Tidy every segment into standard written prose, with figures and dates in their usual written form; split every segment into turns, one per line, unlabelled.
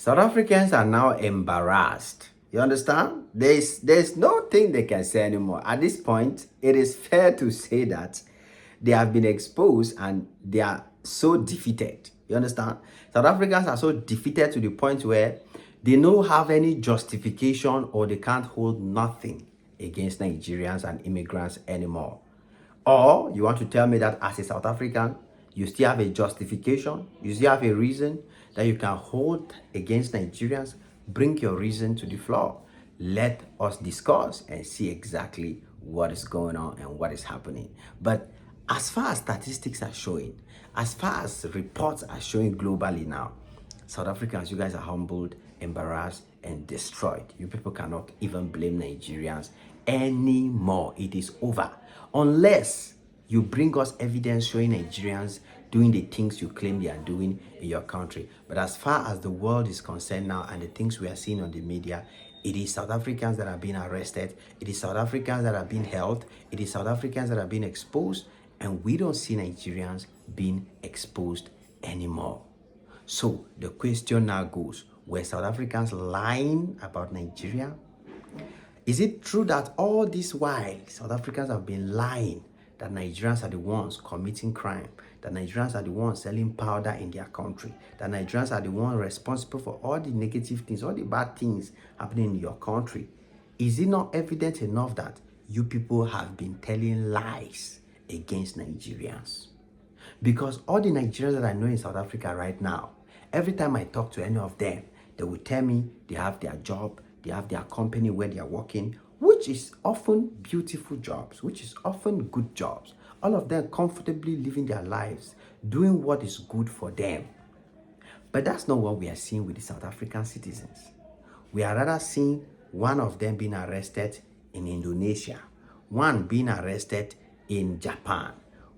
South Africans are now embarrassed. You understand? There's no thing they can say anymore. At this point, it is fair to say that they have been exposed and they are so defeated. You understand? South Africans are so defeated to the point where they don't have any justification or they can't hold nothing against Nigerians and immigrants anymore. Or you want to tell me that as a South African, you still have a justification, you still have a reason that you can hold against Nigerians? Bring your reason to the floor. Let us discuss and see exactly what is going on and what is happening. But as far as statistics are showing, as far as reports are showing globally now, South Africans, you guys are humbled, embarrassed, and destroyed. You people cannot even blame Nigerians anymore. It is over. Unless you bring us evidence showing Nigerians doing the things you claim they are doing in your country. But as far as the world is concerned now and the things we are seeing on the media, it is South Africans that are being arrested. It is South Africans that are being held. It is South Africans that are being exposed. And we don't see Nigerians being exposed anymore. So the question now goes, were South Africans lying about Nigeria? Is it true that all this while South Africans have been lying that Nigerians are the ones committing crime, that Nigerians are the ones selling powder in their country, that Nigerians are the ones responsible for all the negative things, all the bad things happening in your country? Is it not evident enough that you people have been telling lies against Nigerians? Because all the Nigerians that I know in South Africa right now, every time I talk to any of them, they will tell me they have their job, they have their company where they are working, which is often beautiful jobs, which is often good jobs. All of them comfortably living their lives, doing what is good for them. But that's not what we are seeing with the South African citizens. We are rather seeing one of them being arrested in Indonesia, one being arrested in Japan,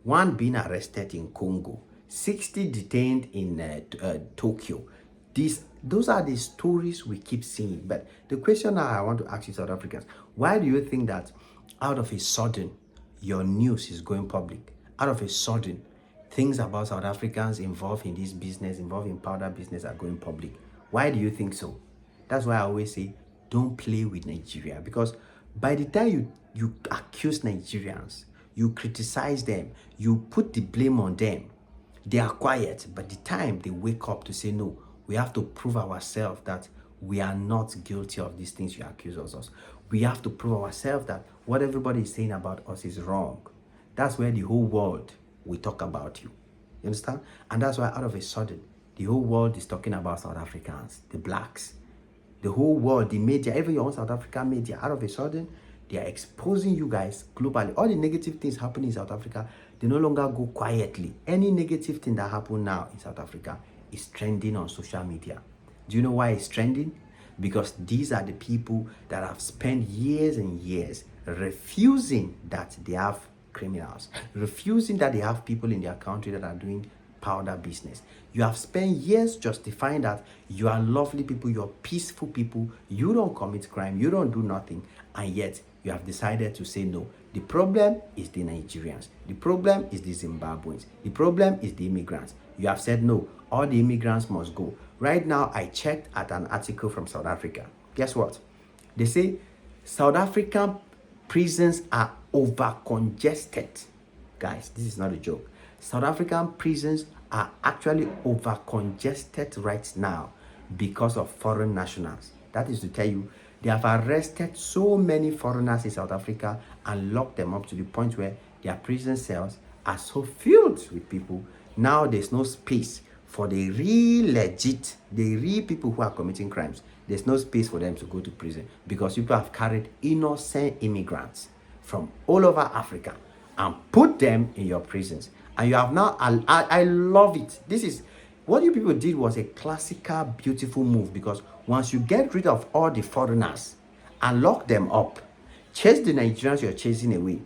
one being arrested in Congo, 60 detained in Tokyo. Those are the stories we keep seeing. But the question now I want to ask you, South Africans, why do you think that out of a sudden your news is going public? Out of a sudden, things about South Africans involved in this business, involved in powder business, are going public? Why do you think so? That's why I always say, don't play with Nigeria. Because by the time you accuse Nigerians, you criticize them, you put the blame on them, they are quiet. But the time they wake up to say, no, we have to prove ourselves that we are not guilty of these things you accuse us of. We have to prove ourselves that what everybody is saying about us is wrong. That's where the whole world will talk about you. You understand? And that's why out of a sudden, the whole world is talking about South Africans, the blacks. The whole world, the media, even your own South African media, out of a sudden, they are exposing you guys globally. All the negative things happening in South Africa, they no longer go quietly. Any negative thing that happens now in South Africa is trending on social media. Do you know why it's trending? Because these are the people that have spent years and years refusing that they have criminals, refusing that they have people in their country that are doing powder business. You have spent years justifying that you are lovely people, you're peaceful people, you don't commit crime, you don't do nothing, and yet you have decided to say no. The problem is the Nigerians. The problem is the Zimbabweans. The problem is the immigrants. You have said no, all the immigrants must go. Right now, I checked at an article from South Africa. Guess what? They say South African prisons are over congested. Guys, this is not a joke. South African prisons are actually over congested right now because of foreign nationals. That is to tell you, they have arrested so many foreigners in South Africa and locked them up to the point where their prison cells are so filled with people. Now there's no space for the real people who are committing crimes. There's no space for them to go to prison because people have carried innocent immigrants from all over Africa and put them in your prisons. And you have now, I love it. This is, what you people did was a classical, beautiful move, because once you get rid of all the foreigners and lock them up, chase the Nigerians you're chasing away,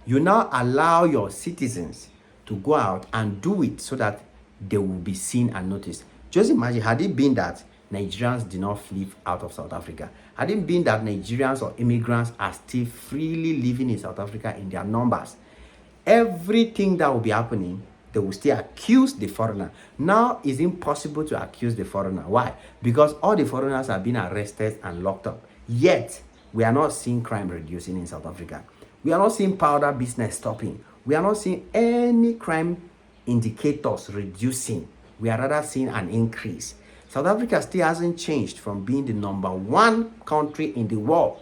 you now allow your citizens to go out and do it so that they will be seen and noticed. Just imagine, had it been that Nigerians did not flee out of South Africa, had it been that Nigerians or immigrants are still freely living in South Africa in their numbers, everything that will be happening They will still accuse the foreigner. Now it's impossible to accuse the foreigner. Why? Because all the foreigners have been arrested and locked up. Yet, we are not seeing crime reducing in South Africa. We are not seeing powder business stopping. We are not seeing any crime indicators reducing. We are rather seeing an increase. South Africa still hasn't changed from being the #1 country in the world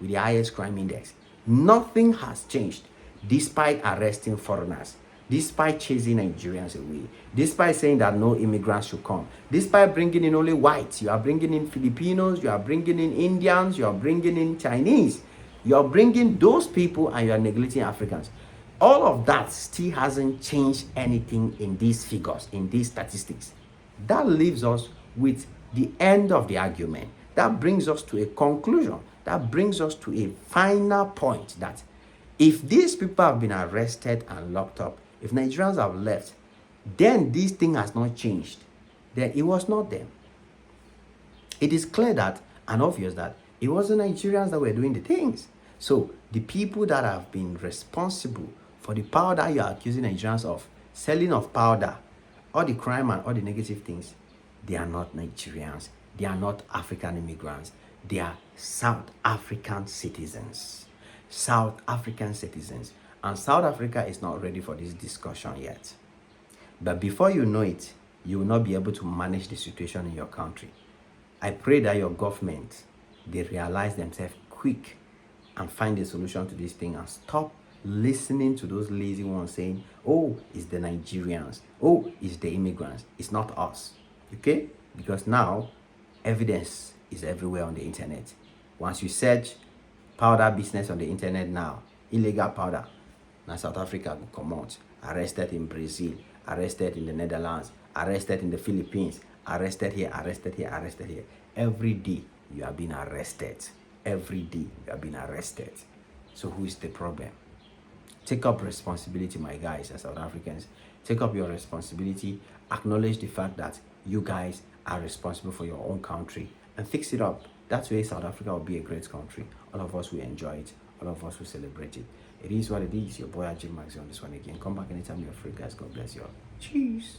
with the highest crime index. Nothing has changed despite arresting foreigners, despite chasing Nigerians away, despite saying that no immigrants should come, despite bringing in only whites. You are bringing in Filipinos, you are bringing in Indians, you are bringing in Chinese. You are bringing those people and you are neglecting Africans. All of that still hasn't changed anything in these figures, in these statistics. That leaves us with the end of the argument. That brings us to a conclusion. That brings us to a final point that if these people have been arrested and locked up, if Nigerians have left, then this thing has not changed. Then it was not them. It is clear that and obvious that it wasn't Nigerians that were doing the things. So the people that have been responsible for the powder you are accusing Nigerians of, selling of powder, all the crime and all the negative things, they are not Nigerians. They are not African immigrants. They are South African citizens. South African citizens. And South Africa is not ready for this discussion yet. But before you know it, you will not be able to manage the situation in your country. I pray that your government, they realize themselves quick and find a solution to this thing and stop listening to those lazy ones saying, oh, it's the Nigerians. Oh, it's the immigrants. It's not us. Okay? Because now, evidence is everywhere on the internet. Once you search powder business on the internet now, illegal powder, now South Africa will come out. Arrested in Brazil, arrested in the Netherlands, arrested in the Philippines, arrested here, arrested here, arrested here. Every day you are being arrested. Every day you are being arrested. So who is the problem? Take up responsibility, my guys and South Africans. Take up your responsibility. Acknowledge the fact that you guys are responsible for your own country and fix it up. That way South Africa will be a great country. All of us will enjoy it. All of us will celebrate it. It is what it is. Your boy Ajay Maxi on this one again. Come back anytime you're free, guys. God bless you all. Cheers.